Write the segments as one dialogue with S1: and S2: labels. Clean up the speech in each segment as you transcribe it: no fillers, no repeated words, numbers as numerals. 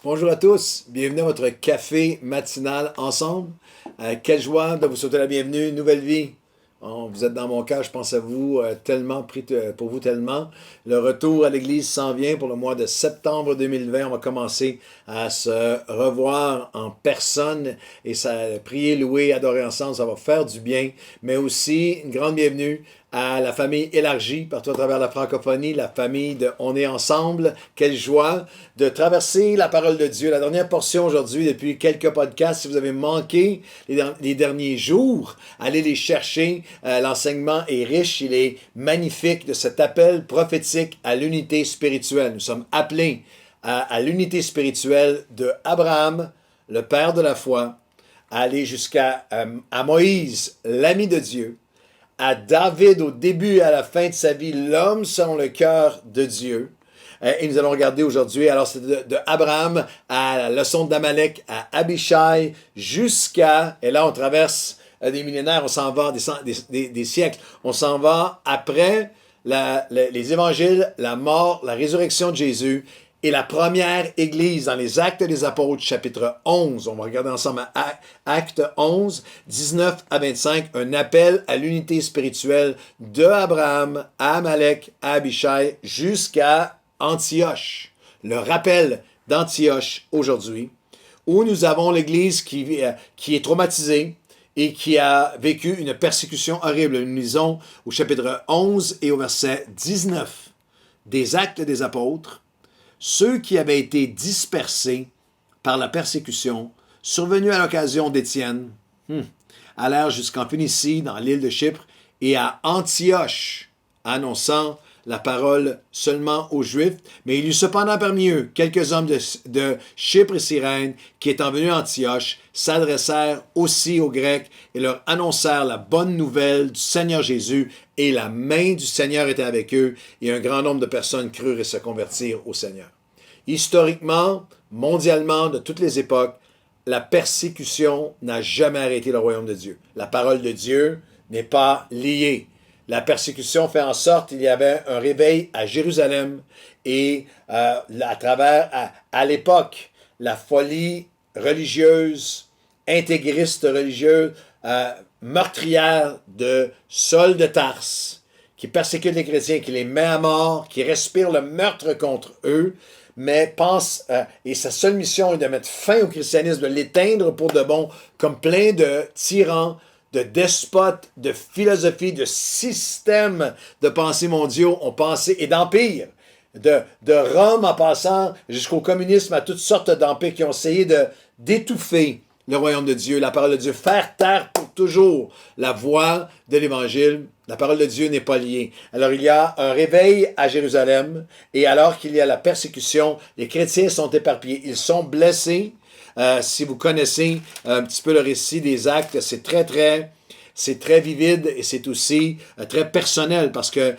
S1: Bonjour à tous, bienvenue à votre café matinal ensemble. Quelle joie de vous souhaiter la bienvenue, nouvelle vie. Vous êtes dans mon cœur, je pense à vous tellement, pour vous tellement. Le retour à l'Église s'en vient pour le mois de septembre 2020. On va commencer à se revoir en personne et ça, prier, louer, adorer ensemble, ça va faire du bien. Mais aussi une grande bienvenue à la famille élargie partout à travers la francophonie, la famille de On est ensemble. Quelle joie de traverser la parole de Dieu. La dernière portion aujourd'hui, depuis quelques podcasts, si vous avez manqué les derniers jours, allez les chercher. L'enseignement est riche, il est magnifique de cet appel prophétique à l'unité spirituelle. Nous sommes appelés à l'unité spirituelle de Abraham, le père de la foi, à aller jusqu'à à Moïse, l'ami de Dieu, à David au début et à la fin de sa vie, l'homme selon le cœur de Dieu. Et nous allons regarder aujourd'hui, alors c'est de Abraham à la leçon d'Amalek, à Abishai, jusqu'à, et là on traverse des millénaires, on s'en va des siècles, on s'en va après les évangiles, la mort, la résurrection de Jésus, et la première église dans les Actes des Apôtres, chapitre 11. On va regarder ensemble Actes 11, 19 à 25, un appel à l'unité spirituelle de Abraham à Amalek, à Abishai, jusqu'à Antioche. Le rappel d'Antioche aujourd'hui, où nous avons l'église qui est traumatisée et qui a vécu une persécution horrible. Nous lisons au chapitre 11 et au verset 19 des Actes des Apôtres. Ceux qui avaient été dispersés par la persécution, survenue à l'occasion d'Étienne, allèrent jusqu'en Phénicie, dans l'île de Chypre, et à Antioche, annonçant la parole seulement aux Juifs. Mais il y eut cependant parmi eux quelques hommes de Chypre et Cyrène qui, étant venus à Antioche, s'adressèrent aussi aux Grecs et leur annoncèrent la bonne nouvelle du Seigneur Jésus, et la main du Seigneur était avec eux, et un grand nombre de personnes crurent et se convertirent au Seigneur. Historiquement, mondialement, de toutes les époques, la persécution n'a jamais arrêté le royaume de Dieu. La parole de Dieu n'est pas liée. La persécution fait en sorte qu'il y avait un réveil à Jérusalem et à travers, à l'époque, la folie religieuse, intégriste religieuse, meurtrière de Saul de Tarse, qui persécute les chrétiens, qui les met à mort, qui respire le meurtre contre eux, mais pense, et sa seule mission est de mettre fin au christianisme, de l'éteindre pour de bon, comme plein de tyrans, de despotes, de philosophies, de systèmes de pensée mondiaux ont pensé, et d'empires, de Rome en passant jusqu'au communisme, à toutes sortes d'empires qui ont essayé d'étouffer le royaume de Dieu, la parole de Dieu, faire taire pour toujours la voix de l'Évangile. La parole de Dieu n'est pas liée. Alors il y a un réveil à Jérusalem, et alors qu'il y a la persécution, les chrétiens sont éparpillés, ils sont blessés. Si vous connaissez un petit peu le récit des Actes, c'est très vivide et c'est aussi très personnel parce que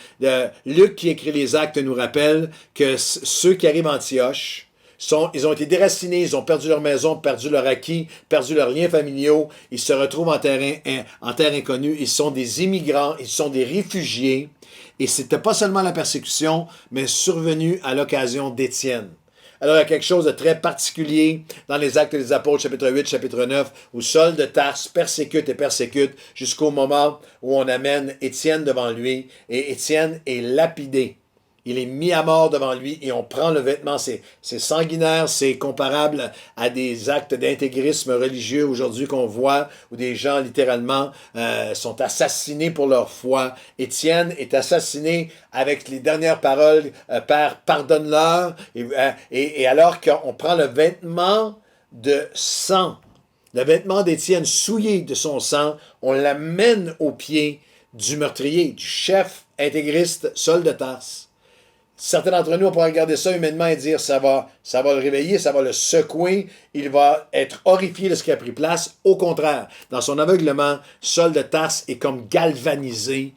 S1: Luc qui écrit les Actes nous rappelle que ceux qui arrivent à Antioche, ils ont été déracinés, ils ont perdu leur maison, perdu leur acquis, perdu leurs liens familiaux, ils se retrouvent en terre inconnue, ils sont des immigrants, ils sont des réfugiés, et c'était pas seulement la persécution, mais survenue à l'occasion d'Étienne. Alors, il y a quelque chose de très particulier dans les Actes des Apôtres, chapitre 8, chapitre 9, où Saul de Tarse persécute jusqu'au moment où on amène Étienne devant lui, et Étienne est lapidé. Il est mis à mort devant lui et on prend le vêtement. C'est sanguinaire, c'est comparable à des actes d'intégrisme religieux aujourd'hui qu'on voit où des gens littéralement sont assassinés pour leur foi. Étienne est assassiné avec les dernières paroles « Père, pardonne-leur » et alors qu'on prend le vêtement de sang, le vêtement d'Étienne souillé de son sang, on l'amène aux pieds du meurtrier, du chef intégriste Saul de Tarse. Certains d'entre nous, on pourra regarder ça humainement et dire ça va le réveiller, ça va le secouer, il va être horrifié de ce qui a pris place. Au contraire, dans son aveuglement, Saul de Tarse est comme galvanisé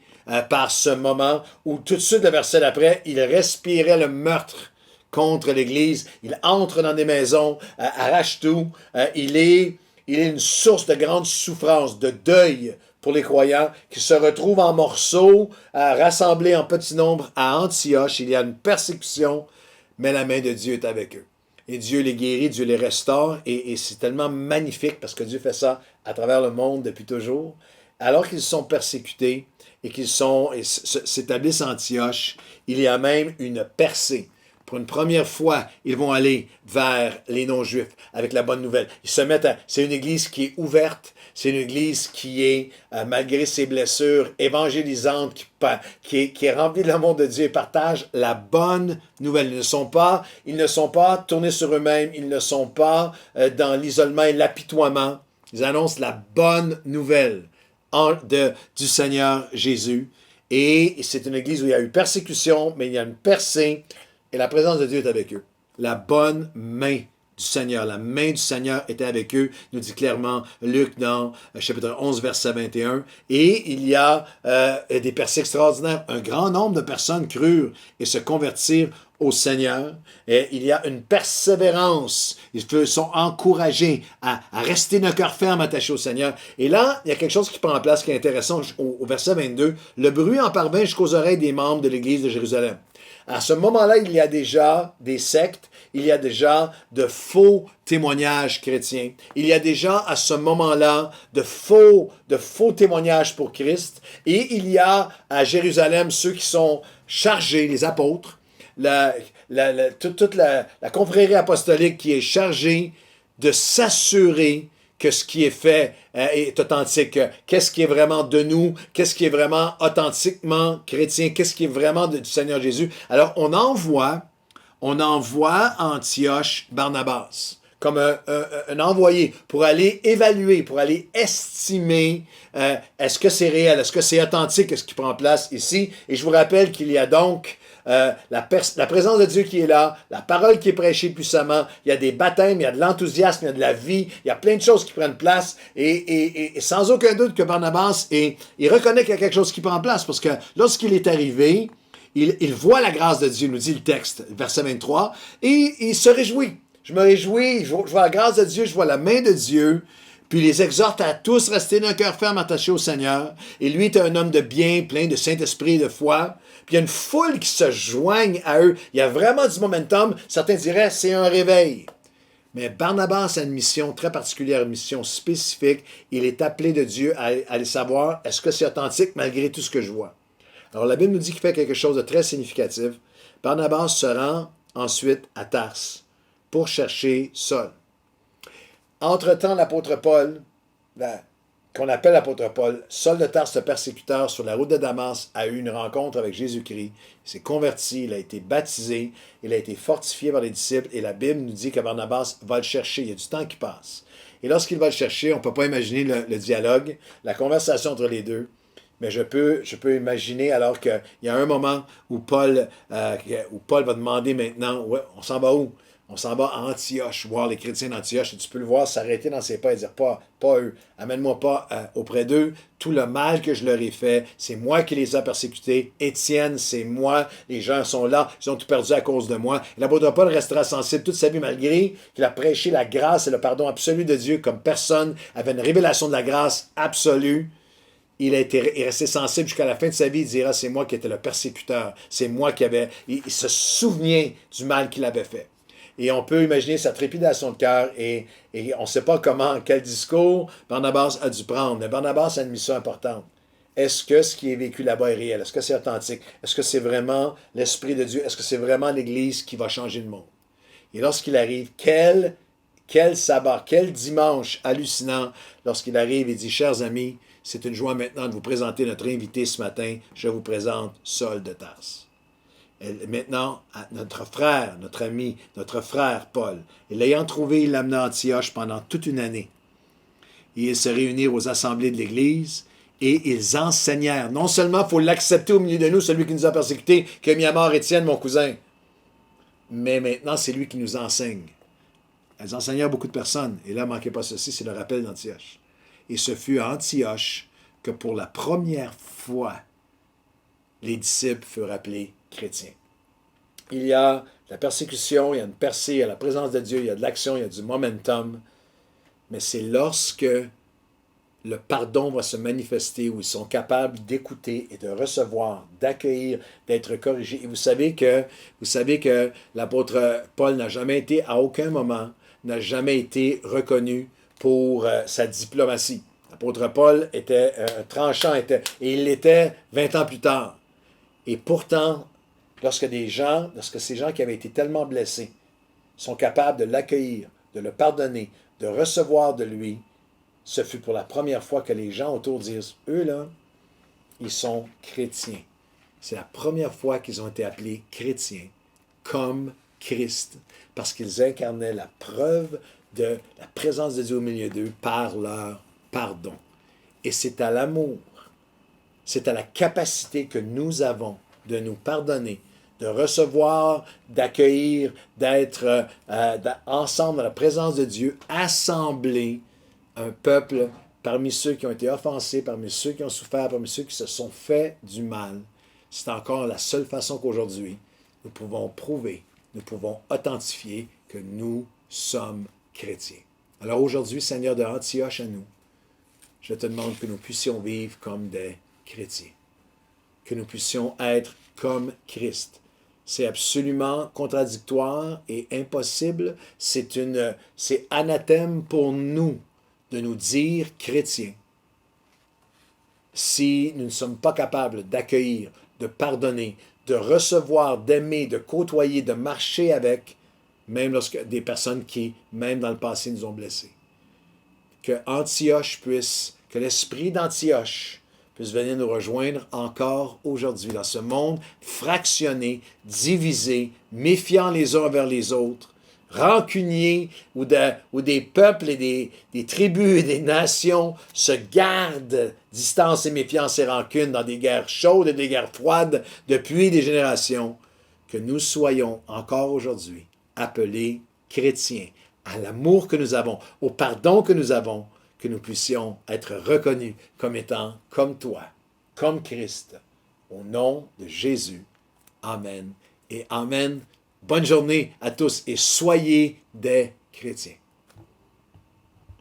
S1: par ce moment où tout de suite, le verset d'après, il respirait le meurtre contre l'Église, il entre dans des maisons, arrache tout, il est une source de grande souffrance, de deuil pour les croyants qui se retrouvent en morceaux, rassemblés en petit nombre à Antioche. Il y a une persécution, mais la main de Dieu est avec eux. et Dieu les guérit, Dieu les restaure, et c'est tellement magnifique parce que Dieu fait ça à travers le monde depuis toujours. Alors qu'ils sont persécutés et qu'ils s'établissent à Antioche, il y a même une percée. Pour une première fois, ils vont aller vers les non-juifs avec la bonne nouvelle. Ils se mettent c'est une église qui est ouverte, c'est une église qui est, malgré ses blessures, évangélisante, qui est remplie de l'amour de Dieu et partage la bonne nouvelle. Ils ne sont pas tournés sur eux-mêmes, ils ne sont pas dans l'isolement et l'apitoiement. Ils annoncent la bonne nouvelle du Seigneur Jésus. Et c'est une église où il y a eu persécution, mais il y a une percée. Et la présence de Dieu est avec eux. La bonne main du Seigneur, la main du Seigneur était avec eux, nous dit clairement Luc dans chapitre 11, verset 21. Et il y a des percées extraordinaires. Un grand nombre de personnes crurent et se convertirent au Seigneur. Et il y a une persévérance. Ils sont encouragés à rester d'un cœur ferme attaché au Seigneur. Et là, il y a quelque chose qui prend place qui est intéressant au verset 22. Le bruit en parvint jusqu'aux oreilles des membres de l'Église de Jérusalem. À ce moment-là, il y a déjà des sectes, il y a déjà de faux témoignages chrétiens. Il y a déjà à ce moment-là de faux témoignages pour Christ. Et il y a à Jérusalem ceux qui sont chargés, les apôtres, toute la confrérie apostolique qui est chargée de s'assurer que ce qui est fait est authentique. Qu'est-ce qui est vraiment de nous? Qu'est-ce qui est vraiment authentiquement chrétien? Qu'est-ce qui est vraiment du Seigneur Jésus? Alors, on envoie à Antioche Barnabas comme un envoyé pour aller évaluer, pour aller estimer est-ce que c'est réel, est-ce que c'est authentique, ce qui prend place ici. Et je vous rappelle qu'il y a donc la présence de Dieu qui est là, la parole qui est prêchée puissamment, il y a des baptêmes, il y a de l'enthousiasme, il y a de la vie, il y a plein de choses qui prennent place, et sans aucun doute que Barnabas, il reconnaît qu'il y a quelque chose qui prend place, parce que lorsqu'il est arrivé, il voit la grâce de Dieu, nous dit le texte, verset 23, et il se réjouit. Je me réjouis, je vois la grâce de Dieu, je vois la main de Dieu, puis il les exhorte à tous rester d'un cœur ferme attaché au Seigneur. Et lui est un homme de bien, plein de Saint-Esprit et de foi. Puis il y a une foule qui se joigne à eux. Il y a vraiment du momentum. Certains diraient c'est un réveil. Mais Barnabas a une mission très particulière, une mission spécifique. Il est appelé de Dieu à aller savoir est-ce que c'est authentique malgré tout ce que je vois. Alors la Bible nous dit qu'il fait quelque chose de très significatif. Barnabas se rend ensuite à Tarse pour chercher Saul. Entre-temps, l'apôtre Paul, qu'on appelle l'apôtre Paul, Saul de Tarse, le persécuteur, sur la route de Damas, a eu une rencontre avec Jésus-Christ. Il s'est converti, il a été baptisé, il a été fortifié par les disciples, et la Bible nous dit que Barnabas va le chercher. Il y a du temps qui passe. Et lorsqu'il va le chercher, on ne peut pas imaginer le dialogue, la conversation entre les deux, mais je peux imaginer alors qu'il y a un moment où Paul va demander maintenant, ouais, on s'en va où? On s'en va à Antioche, voir les chrétiens d'Antioche, et tu peux le voir s'arrêter dans ses pas et dire, pas eux, amène-moi pas auprès d'eux, tout le mal que je leur ai fait, c'est moi qui les ai persécutés, Étienne, c'est moi, les gens sont là, ils ont tout perdu à cause de moi. Et l'apôtre Paul restera sensible toute sa vie, malgré qu'il a prêché la grâce et le pardon absolu de Dieu, comme personne avait une révélation de la grâce absolue. Il est resté sensible jusqu'à la fin de sa vie, il dira, c'est moi qui étais le persécuteur, c'est moi qui avait... Il se souvenait du mal qu'il avait fait. Et on peut imaginer sa trépidation de cœur et on ne sait pas quel discours Barnabas a dû prendre. Mais Barnabas a une mission importante. Est-ce que ce qui est vécu là-bas est réel? Est-ce que c'est authentique? Est-ce que c'est vraiment l'Esprit de Dieu? Est-ce que c'est vraiment l'Église qui va changer le monde? Et lorsqu'il arrive, quel sabbat, quel dimanche hallucinant lorsqu'il arrive et dit, chers amis, c'est une joie maintenant de vous présenter notre invité ce matin. Je vous présente Saul de Tarse. Maintenant, notre frère, notre ami, notre frère Paul. Et l'ayant trouvé, il l'amena à Antioche pendant toute une année. Et ils se réunirent aux assemblées de l'Église et ils enseignèrent. Non seulement il faut l'accepter au milieu de nous, celui qui nous a persécutés, qui a mis à mort Étienne, mon cousin, mais maintenant, c'est lui qui nous enseigne. Elles enseignèrent beaucoup de personnes. Et là, ne manquez pas ceci, c'est le rappel d'Antioche. Et ce fut à Antioche que pour la première fois, les disciples furent appelés chrétiens. Il y a de la persécution, il y a une percée, il y a la présence de Dieu, il y a de l'action, il y a du momentum. Mais c'est lorsque le pardon va se manifester, où ils sont capables d'écouter et de recevoir, d'accueillir, d'être corrigés. Et vous savez que l'apôtre Paul n'a jamais été, à aucun moment, n'a jamais été reconnu pour sa diplomatie. L'apôtre Paul était tranchant, et il l'était 20 ans plus tard. Et pourtant, lorsque ces gens qui avaient été tellement blessés sont capables de l'accueillir, de le pardonner, de recevoir de lui, ce fut pour la première fois que les gens autour disent, eux là, ils sont chrétiens. C'est la première fois qu'ils ont été appelés chrétiens, comme Christ, parce qu'ils incarnaient la preuve de la présence de Dieu au milieu d'eux par leur pardon. Et c'est à l'amour, c'est à la capacité que nous avons de nous pardonner, de recevoir, d'accueillir, d'être ensemble dans la présence de Dieu, assemblés, un peuple parmi ceux qui ont été offensés, parmi ceux qui ont souffert, parmi ceux qui se sont fait du mal. C'est encore la seule façon qu'aujourd'hui, nous pouvons prouver, nous pouvons authentifier que nous sommes chrétiens. Alors aujourd'hui, Seigneur de Antioche à nous, je te demande que nous puissions vivre comme des chrétiens, que nous puissions être comme Christ. C'est absolument contradictoire et impossible. C'est anathème pour nous de nous dire chrétiens si nous ne sommes pas capables d'accueillir, de pardonner, de recevoir, d'aimer, de côtoyer, de marcher avec, même lorsque des personnes qui, même dans le passé, nous ont blessés. Que l'esprit d'Antioche puisse venir nous rejoindre encore aujourd'hui dans ce monde fractionné, divisé, méfiant les uns envers les autres, rancunier, où des peuples et des tribus et des nations se gardent distance et méfiance et rancune dans des guerres chaudes et des guerres froides depuis des générations, que nous soyons encore aujourd'hui appelés chrétiens, à l'amour que nous avons, au pardon que nous avons, que nous puissions être reconnus comme étant comme toi, comme Christ. Au nom de Jésus. Amen et Amen. Bonne journée à tous et soyez des chrétiens.